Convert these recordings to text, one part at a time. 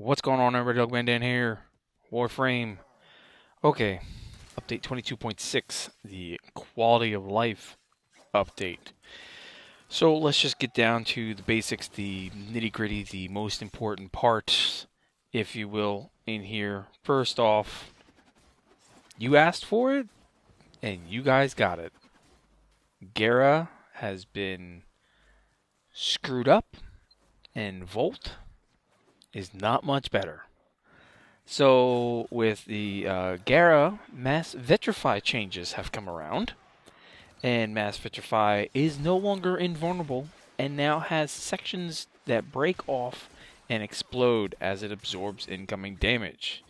What's going on, everybody? DogMan Dan here. WarFrame. Okay, update 22.6, the quality of life update. So let's just get down to the basics, the nitty-gritty, the most important parts, if you will, in here. First off, you asked for it, and you guys got it. Gara has been screwed up, and Volt is not much better. So with the Gara, Mass Vitrify changes have come around, and Mass Vitrify is no longer invulnerable and now has sections that break off and explode as it absorbs incoming damage.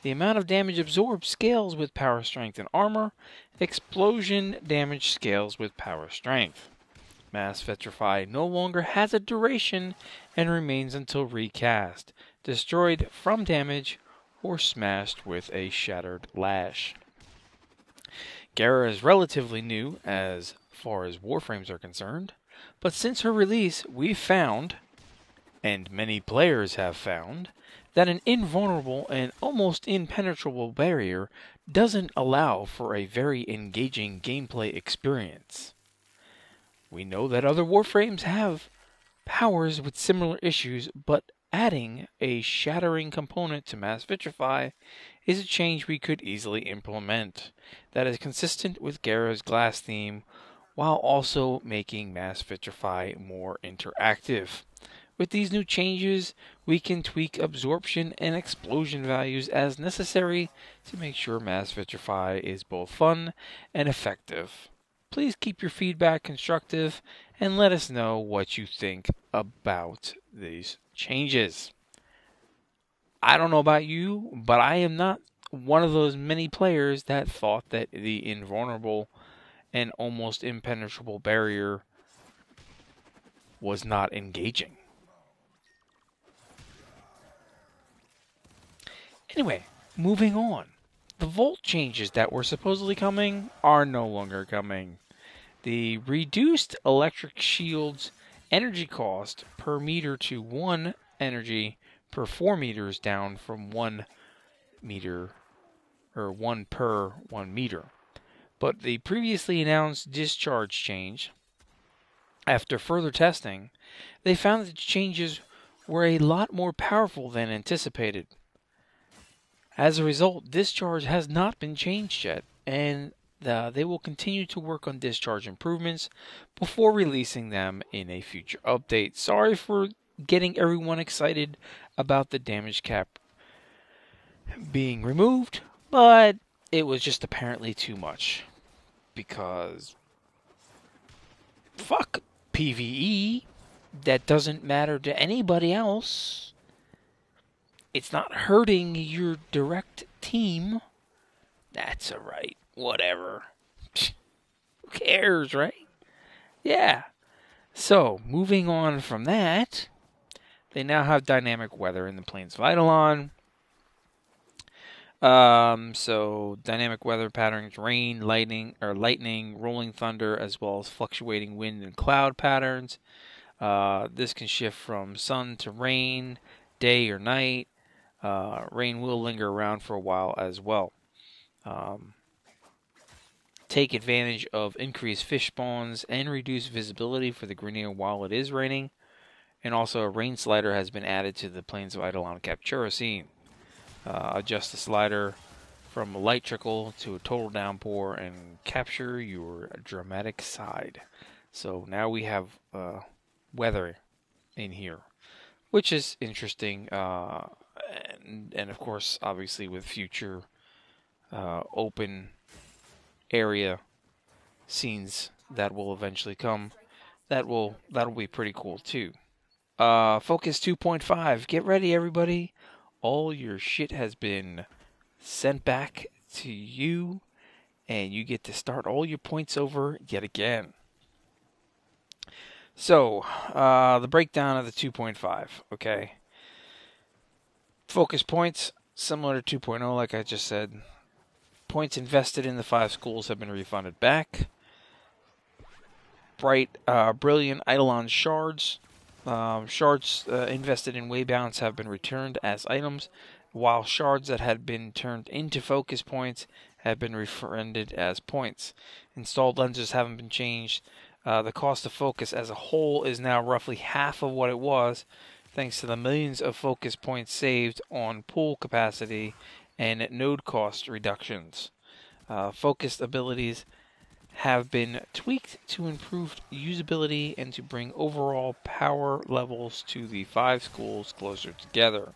The amount of damage absorbed scales with power, strength, and armor. Explosion damage scales with power, strength. Mass Vitrify no longer has a duration and remains until recast, destroyed from damage, or smashed with a shattered lash. Gara is relatively new as far as Warframes are concerned, but since her release, we've found, and many players have found, that an invulnerable and almost impenetrable barrier doesn't allow for a very engaging gameplay experience. We know that other Warframes have powers with similar issues, but adding a shattering component to Mass Vitrify is a change we could easily implement that is consistent with Gara's glass theme, while also making Mass Vitrify more interactive. With these new changes, we can tweak absorption and explosion values as necessary to make sure Mass Vitrify is both fun and effective. Please keep your feedback constructive and let us know what you think about these changes. I don't know about you, but I am not one of those many players that thought that the invulnerable and almost impenetrable barrier was not engaging. Anyway, moving on. The Volt changes that were supposedly coming are no longer coming. The reduced electric shield's energy cost per meter to 1 energy per 4 meters, down from 1 meter, or 1 per 1 meter. But the previously announced discharge change, after further testing, they found that the changes were a lot more powerful than anticipated. As a result, discharge has not been changed yet, and they will continue to work on discharge improvements before releasing them in a future update. Sorry for getting everyone excited about the damage cap being removed, but it was just apparently too much. Because fuck PvE, that doesn't matter to anybody else. It's not hurting your direct team. That's alright. Whatever. Who cares, right? Yeah. So, moving on from that, they now have dynamic weather in the Plains of Eidolon. So dynamic weather patterns: rain, lightning, rolling thunder, as well as fluctuating wind and cloud patterns. This can shift from sun to rain, day or night. Rain will linger around for a while as well. Take advantage of increased fish spawns and reduce visibility for the Grenier while it is raining. And also a rain slider has been added to the Plains of Eidolon Captura scene. Adjust the slider from a light trickle to a total downpour and capture your dramatic side. So now we have weather in here, which is interesting. And of course, obviously, with future open area scenes that will eventually come, that'll be pretty cool too. Focus 2.5. Get ready, everybody. All your shit has been sent back to you, and you get to start all your points over yet again. So, the breakdown of the 2.5, okay? Focus points, similar to 2.0, like I just said. Points invested in the 5 schools have been refunded back. Brilliant Eidolon shards Shards invested in waybounds have been returned as items, while shards that had been turned into focus points have been refunded as points. Installed lenses haven't been changed. The cost of focus as a whole is now roughly half of what it was, thanks to the millions of focus points saved on pool capacity and node cost reductions. Focused abilities have been tweaked to improve usability and to bring overall power levels to the 5 schools closer together.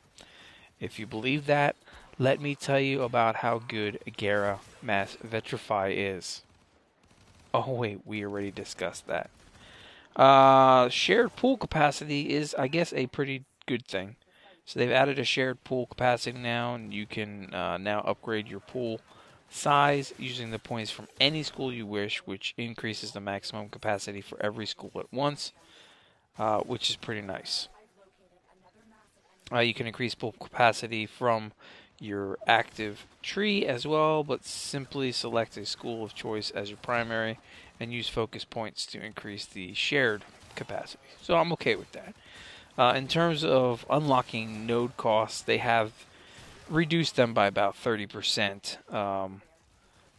If you believe that, let me tell you about how good Gara Mass Vitrify is. Oh wait, we already discussed that. Shared pool capacity is, I guess, a pretty good thing. So they've added a shared pool capacity now, and you can now upgrade your pool size using the points from any school you wish, which increases the maximum capacity for every school at once, which is pretty nice. You can increase pool capacity from your active tree as well, but simply select a school of choice as your primary and use focus points to increase the shared capacity. So I'm okay with that. In terms of unlocking node costs, they have reduced them by about 30%.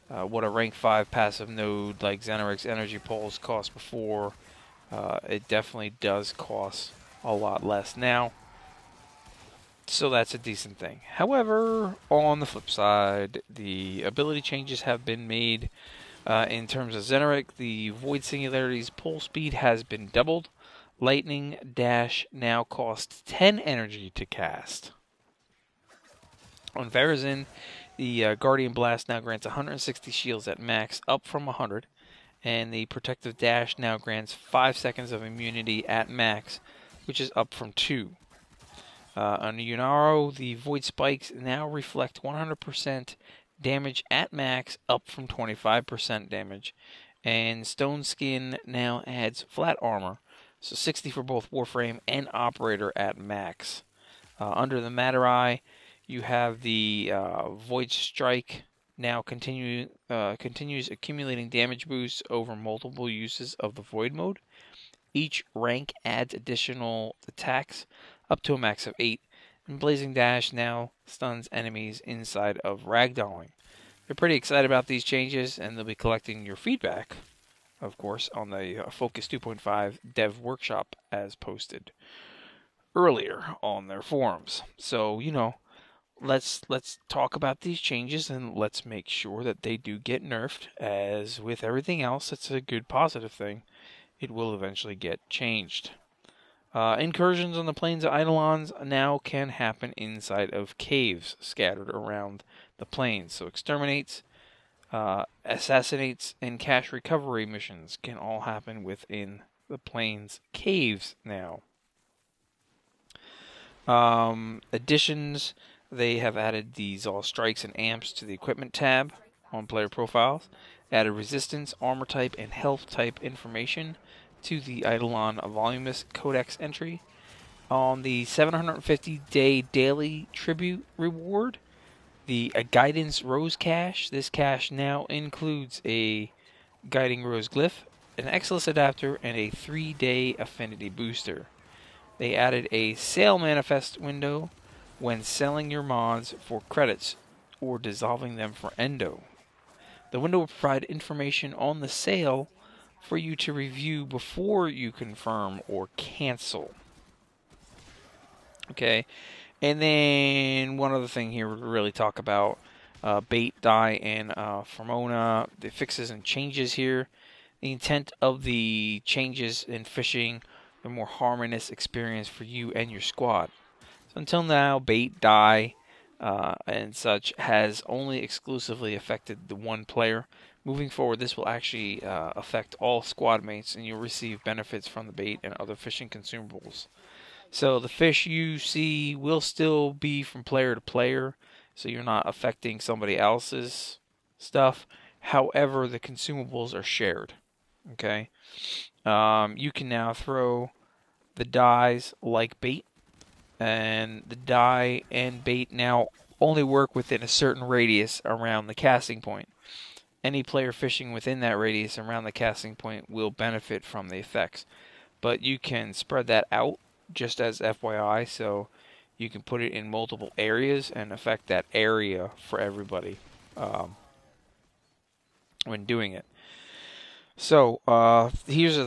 What a rank 5 passive node like Xenarix Energy Pulse cost before, it definitely does cost a lot less now. So that's a decent thing. However, on the flip side, the ability changes have been made. In terms of Xenarix, the Void Singularity's pull speed has been doubled. Lightning Dash now costs 10 energy to cast. On Verizon, the Guardian Blast now grants 160 shields at max, up from 100. And the Protective Dash now grants 5 seconds of immunity at max, which is up from 2. On Yunaro, the Void Spikes now reflect 100% damage at max, up from 25% damage. And Stone Skin now adds flat armor, so 60 for both Warframe and Operator at max. Under the Matter Eye, you have the Void Strike now continues accumulating damage boosts over multiple uses of the Void mode. Each rank adds additional attacks up to a max of 8, and Blazing Dash now stuns enemies inside of ragdolling. They're pretty excited about these changes, and they'll be collecting your feedback, of course, on the Focus 2.5 Dev Workshop as posted earlier on their forums. So, let's talk about these changes, and let's make sure that they do get nerfed. As with everything else, it's a good positive thing. It will eventually get changed. Incursions on the plains of Eidolons now can happen inside of caves scattered around the plains. So exterminates, assassinates, and cache recovery missions can all happen within the plains caves now. Additions, they have added these all strikes and amps to the equipment tab on player profiles. Added resistance, armor type, and health type information to the Eidolon Voluminous Codex entry. On the 750-day daily tribute reward, the Guidance Rose Cache. This cache now includes a Guiding Rose Glyph, an Exilus Adapter, and a 3-day Affinity Booster. They added a Sale Manifest window when selling your mods for credits or dissolving them for Endo. The window will provide information on the sale for you to review before you confirm or cancel. Okay, and then one other thing here to really talk about, bait, dye, and Pheromona, the fixes and changes here. The intent of the changes in fishing, a more harmonious experience for you and your squad. So until now, bait, dye, and such has only exclusively affected the one player. Moving forward, this will actually affect all squad mates, and you'll receive benefits from the bait and other fishing consumables. So the fish you see will still be from player to player, so you're not affecting somebody else's stuff. However, the consumables are shared. Okay, you can now throw the dyes like bait, and the dye and bait now only work within a certain radius around the casting point. Any player fishing within that radius around the casting point will benefit from the effects, but you can spread that out just as FYI, so you can put it in multiple areas and affect that area for everybody when doing it. So here's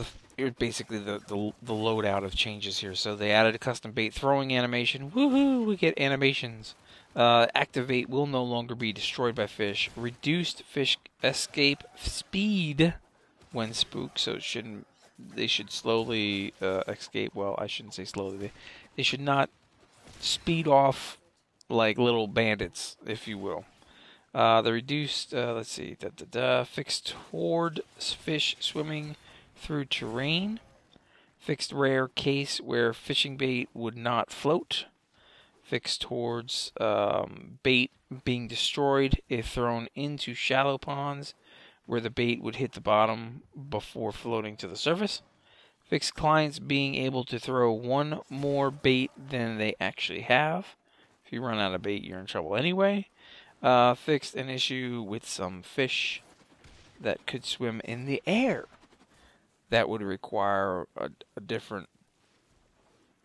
basically the loadout of changes here. So they added a custom bait throwing animation. Woohoo! We get animations. Activate will no longer be destroyed by fish. Reduced fish escape speed when spooked, so it shouldn't. They should slowly escape. Well, I shouldn't say slowly. They should not speed off like little bandits, if you will. The reduced, let's see, fixed toward fish swimming through terrain. Fixed rare case where fishing bait would not float. Fixed towards bait being destroyed if thrown into shallow ponds where the bait would hit the bottom before floating to the surface. Fixed clients being able to throw one more bait than they actually have. If you run out of bait, you're in trouble anyway. Fixed an issue with some fish that could swim in the air. That would require a different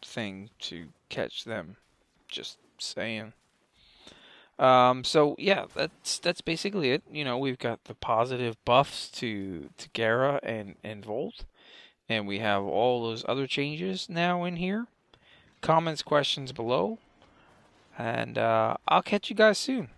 thing to catch them. Just saying. So yeah, that's basically it. You know, we've got the positive buffs to Gara and Volt, and we have all those other changes now in here. Comments, questions below, and I'll catch you guys soon.